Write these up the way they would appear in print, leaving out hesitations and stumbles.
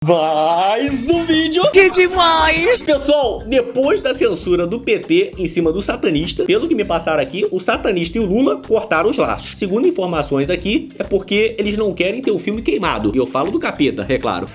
Mais um vídeo. Que demais! Pessoal, depois da censura do PT em cima do satanista, pelo que me passaram aqui, o satanista e o Lula cortaram os laços. Segundo informações aqui, é porque eles não querem ter o filme queimado. E eu falo do capeta, é claro.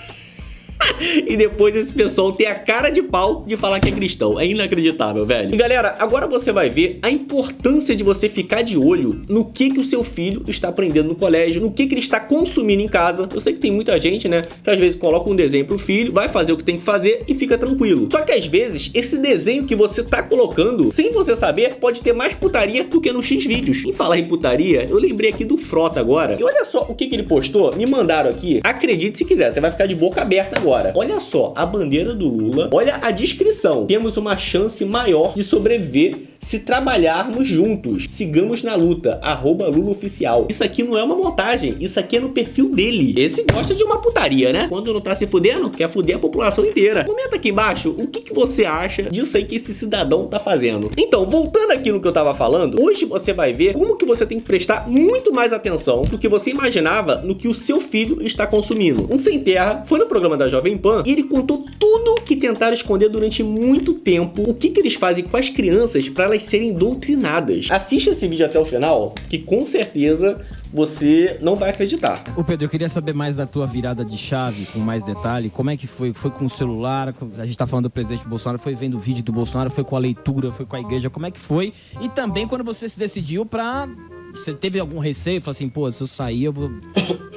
E depois esse pessoal tem a cara de pau de falar que é cristão. É inacreditável, velho. E galera, agora você vai ver a importância de você ficar de olho no que o seu filho está aprendendo no colégio, no que ele está consumindo em casa. Eu sei que tem muita gente, né, que às vezes coloca um desenho pro filho, vai fazer o que tem que fazer e fica tranquilo. Só que às vezes, esse desenho que você tá colocando, sem você saber, pode ter mais putaria do que no X-Vídeos. Em falar em putaria, eu lembrei aqui do Frota agora. E olha só o que ele postou. Me mandaram aqui. Acredite se quiser, você vai ficar de boca aberta agora. Olha só a bandeira do Lula, olha a descrição. Temos uma chance maior de sobreviver se trabalharmos juntos. Sigamos na luta. @LulaOficial. Isso aqui não é uma montagem, isso aqui é no perfil dele. Esse gosta de uma putaria, né? Quando não tá se fudendo, quer fuder a população inteira. Comenta aqui embaixo o que você acha disso aí que esse cidadão tá fazendo. Então, voltando aqui no que eu tava falando, hoje você vai ver como que você tem que prestar muito mais atenção do que você imaginava no que o seu filho está consumindo. Um Sem Terra foi no programa da Jovem Pan e ele contou tudo que tentaram esconder durante muito tempo, o que eles fazem com as crianças para elas serem doutrinadas. Assista esse vídeo até o final, que com certeza você não vai acreditar. Ô Pedro, eu queria saber mais da tua virada de chave, com mais detalhe. Como é que foi? Foi com o celular? A gente tá falando do presidente Bolsonaro, foi vendo o vídeo do Bolsonaro, foi com a leitura, foi com a igreja, como é que foi? E também quando você se decidiu pra... Você teve algum receio? Falou assim, pô, se eu sair eu vou...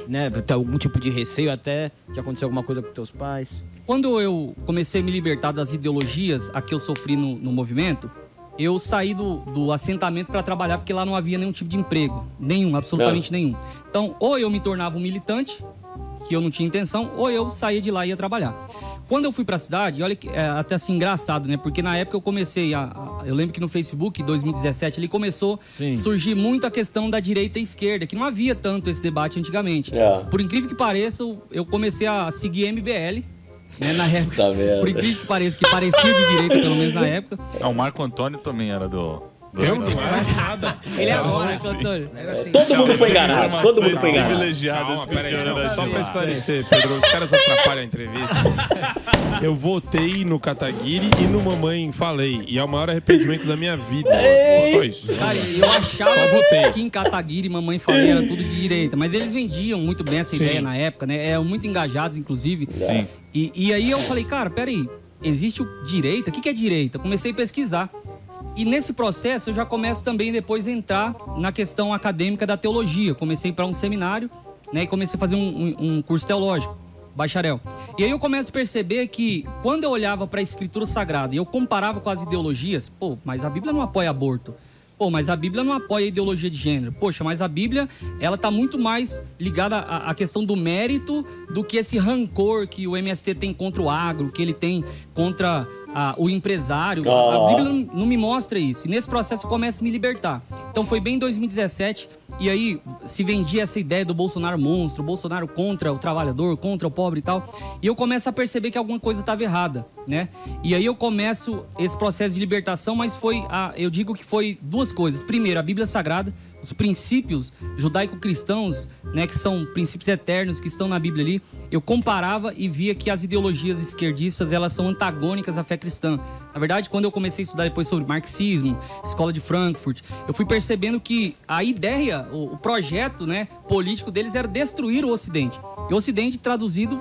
né, ter algum tipo de receio até de acontecer alguma coisa com teus pais? Quando eu comecei a me libertar das ideologias a que eu sofri no movimento, eu saí do assentamento para trabalhar porque lá não havia nenhum tipo de emprego. Nenhum, absolutamente nenhum. Então, ou eu me tornava um militante, que eu não tinha intenção, ou eu saía de lá e ia trabalhar. Quando eu fui para a cidade, olha que é até assim engraçado, né? Porque na época eu comecei eu lembro que no Facebook, em 2017, ele começou a surgir muito a questão da direita e esquerda, que não havia tanto esse debate antigamente. Por incrível que pareça, eu comecei a seguir MBL, né, na época, Tá vendo? por incrível que pareça, que parecia de direita, pelo menos na época. O Marco Antônio também era do... Eu não era nada. Ele é agora, Marco Antônio. Todo mundo foi enganado, todo mundo foi enganado. Calma, peraí, só pra esclarecer, Pedro, os caras atrapalham a entrevista. Eu votei no Kataguiri e no Mamãe Falei. E é o maior arrependimento da minha vida. Só isso. Cara, eu achava Só votei. que em Kataguiri, Mamãe Falei era tudo de direita. Mas eles vendiam muito bem essa ideia na época, né? Eram muito engajados, inclusive. Sim. E aí eu falei, cara, peraí, existe o direita? O que é direita? Comecei a pesquisar. E nesse processo eu já começo também depois a entrar na questão acadêmica da teologia. Comecei para um seminário, né? E comecei a fazer um curso teológico, bacharel. E aí eu começo a perceber que quando eu olhava para a Escritura Sagrada e eu comparava com as ideologias, pô, mas a Bíblia não apoia aborto. Pô, mas a Bíblia não apoia a ideologia de gênero. Poxa, mas a Bíblia, ela tá muito mais ligada à questão do mérito do que esse rancor que o MST tem contra o agro, que ele tem contra o empresário. A Bíblia não me mostra isso. E nesse processo eu começo a me libertar. Então foi bem em 2017, e aí se vendia essa ideia do Bolsonaro monstro, Bolsonaro contra o trabalhador, contra o pobre e tal. E eu começo a perceber que alguma coisa estava errada, né? E aí eu começo esse processo de libertação, mas eu digo que foi duas coisas. Primeiro, a Bíblia Sagrada, os princípios judaico-cristãos, né, que são princípios eternos que estão na Bíblia ali, eu comparava e via que as ideologias esquerdistas, elas são antagônicas à fé cristã. Na verdade, quando eu comecei a estudar depois sobre marxismo, escola de Frankfurt, eu fui percebendo que a ideia, o projeto, né, político deles era destruir o Ocidente. E o Ocidente, traduzido,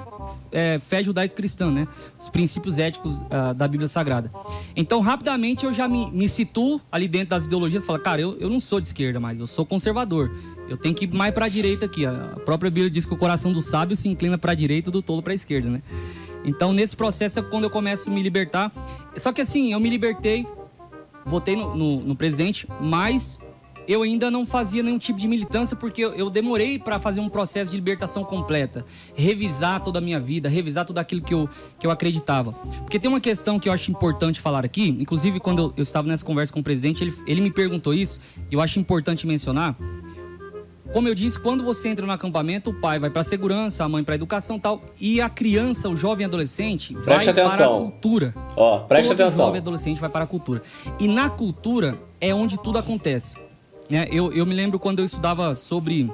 fé judaico-cristã, né? Os princípios éticos da Bíblia Sagrada. Então, rapidamente, eu já me situo ali dentro das ideologias e falo, cara, eu não sou de esquerda mais, eu sou conservador. Eu tenho que ir mais para a direita aqui. A própria Bíblia diz que o coração do sábio se inclina para a direita e do tolo para a esquerda, né? Então, nesse processo é quando eu começo a me libertar. Só que assim, eu me libertei, votei no presidente, mas eu ainda não fazia nenhum tipo de militância porque eu demorei para fazer um processo de libertação completa. Revisar toda a minha vida, revisar tudo aquilo que eu acreditava. Porque tem uma questão que eu acho importante falar aqui, inclusive quando eu estava nessa conversa com o presidente, ele me perguntou isso, e eu acho importante mencionar. Como eu disse, quando você entra no acampamento, o pai vai para a segurança, a mãe para a educação e tal, e a criança, o jovem adolescente, vai para a cultura. Ó, presta atenção. O jovem adolescente vai para a cultura. E na cultura é onde tudo acontece. Né? Eu me lembro quando eu estudava sobre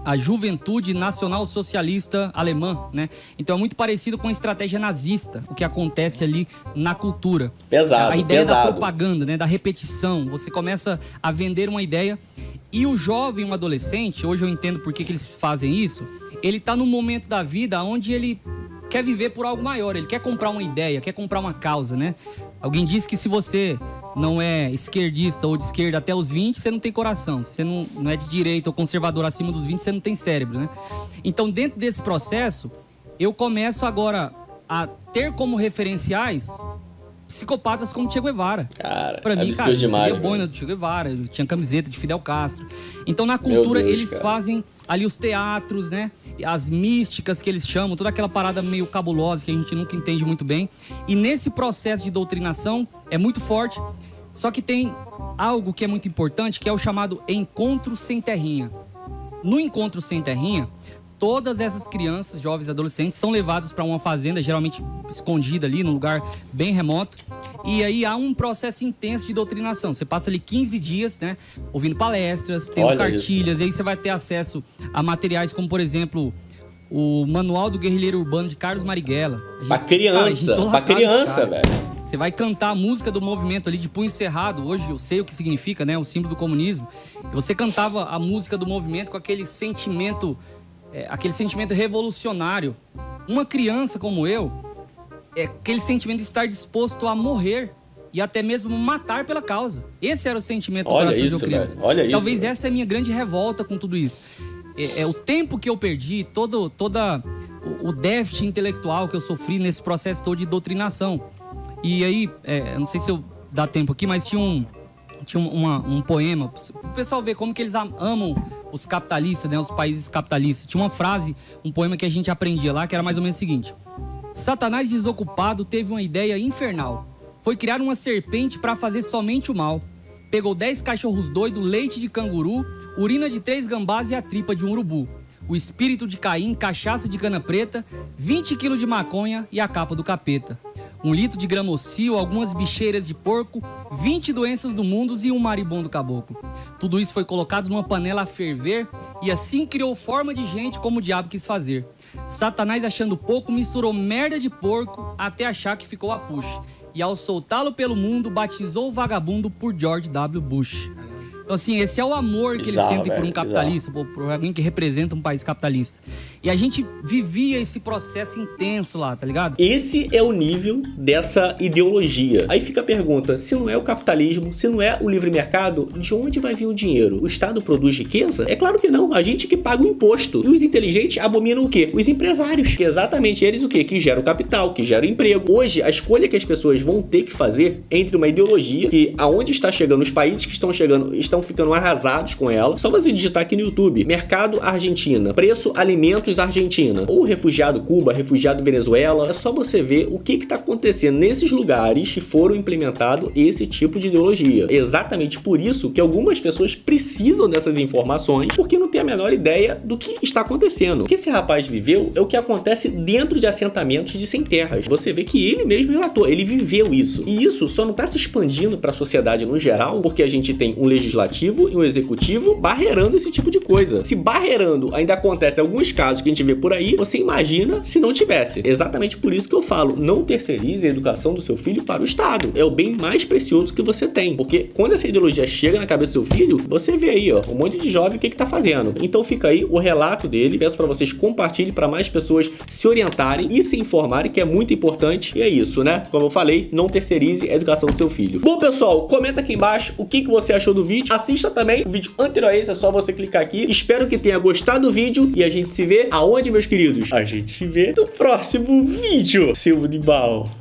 a Juventude Nacional Socialista Alemã, né? Então é muito parecido com a estratégia nazista, o que acontece ali na cultura. Pesado, a ideia da pesado. propaganda, né? Da repetição. Você começa a vender uma ideia e o jovem, um adolescente, hoje eu entendo por que eles fazem isso, ele tá num momento da vida onde ele quer viver por algo maior, ele quer comprar uma ideia, quer comprar uma causa, né? Alguém disse que se você não é esquerdista ou de esquerda até os 20, você não tem coração. Se você não é de direita ou conservador acima dos 20, você não tem cérebro, né? Então, dentro desse processo, eu começo agora a ter como referenciais psicopatas como Che Guevara. Cara, pra mim, absurdo cara, eu demais, sabia boina do Che Guevara, eu tinha camiseta de Fidel Castro. Então, na cultura, Meu Deus, eles cara. fazem ali os teatros, né? As místicas que eles chamam, toda aquela parada meio cabulosa que a gente nunca entende muito bem. E nesse processo de doutrinação é muito forte. Só que tem algo que é muito importante, que é o chamado encontro sem terrinha. No encontro sem terrinha, todas essas crianças, jovens e adolescentes são levados para uma fazenda, geralmente escondida ali, num lugar bem remoto. E aí há um processo intenso de doutrinação. Você passa ali 15 dias, né, ouvindo palestras, tendo Olha cartilhas, isso. e aí você vai ter acesso a materiais como, por exemplo, o Manual do Guerrilheiro Urbano de Carlos Marighella. Pra criança, pra criança, velho. Você vai cantar a música do movimento ali de punho cerrado. Hoje eu sei o que significa, né? O símbolo do comunismo. E você cantava a música do movimento com aquele sentimento revolucionário. Uma criança como eu, aquele sentimento de estar disposto a morrer e até mesmo matar pela causa. Esse era o sentimento do Olha coração de isso, uma criança. velho. Olha isso, Talvez velho. essa é a minha grande revolta com tudo isso. É o tempo que eu perdi, todo o déficit intelectual que eu sofri nesse processo todo de doutrinação. E aí, não sei se eu dá tempo aqui, mas tinha um poema, o pessoal ver como que eles amam os capitalistas, né, os países capitalistas. Tinha uma frase, um poema que a gente aprendia lá, que era mais ou menos o seguinte: Satanás desocupado teve uma ideia infernal. Foi criar uma serpente para fazer somente o mal. Pegou 10 cachorros doidos, leite de canguru, urina de 3 gambás e a tripa de um urubu. O espírito de Caim, cachaça de cana preta, 20 quilos de maconha e a capa do capeta. 1 litro de gramocil, algumas bicheiras de porco, 20 doenças do mundo e um maribondo caboclo. Tudo isso foi colocado numa panela a ferver e assim criou forma de gente como o diabo quis fazer. Satanás, achando pouco, misturou merda de porco até achar que ficou a puxa. E ao soltá-lo pelo mundo, batizou o vagabundo por George W. Bush. Então, assim, esse é o amor que eles Bizarro, sentem por um velho, capitalista, por alguém que representa um país capitalista. E a gente vivia esse processo intenso lá, tá ligado? Esse é o nível dessa ideologia. Aí fica a pergunta, se não é o capitalismo, se não é o livre mercado, de onde vai vir o dinheiro? O Estado produz riqueza? É claro que não, a gente que paga o imposto. E os inteligentes abominam o quê? Os empresários, que é exatamente eles o quê? Que geram capital, que geram emprego. Hoje, a escolha que as pessoas vão ter que fazer entre uma ideologia que aonde está chegando, os países que estão chegando, estão ficando arrasados com ela. Só você digitar aqui no YouTube, mercado Argentina, preço alimentos Argentina, ou refugiado Cuba, refugiado Venezuela. É só você ver o que está acontecendo nesses lugares que foram implementado esse tipo de ideologia. Exatamente por isso que algumas pessoas precisam dessas informações, porque não tem a menor ideia do que está acontecendo. O que esse rapaz viveu é o que acontece dentro de assentamentos de sem terras. Você vê que ele mesmo relatou, ele viveu isso. E isso só não está se expandindo para a sociedade no geral, porque a gente tem um legislativo e um executivo barreirando esse tipo de coisa. Se barreirando ainda acontece alguns casos que a gente vê por aí, você imagina se não tivesse. Exatamente por isso que eu falo, não terceirize a educação do seu filho para o Estado. É o bem mais precioso que você tem. Porque quando essa ideologia chega na cabeça do seu filho, você vê aí, ó, um monte de jovem o que tá fazendo. Então fica aí o relato dele. Peço para vocês compartilhem para mais pessoas se orientarem e se informarem, que é muito importante. E é isso, né? Como eu falei, não terceirize a educação do seu filho. Bom, pessoal, comenta aqui embaixo o que você achou do vídeo. Assista também o vídeo anterior a esse, é só você clicar aqui. Espero que tenha gostado do vídeo e a gente se vê aonde, meus queridos? A gente se vê no próximo vídeo, seu animal.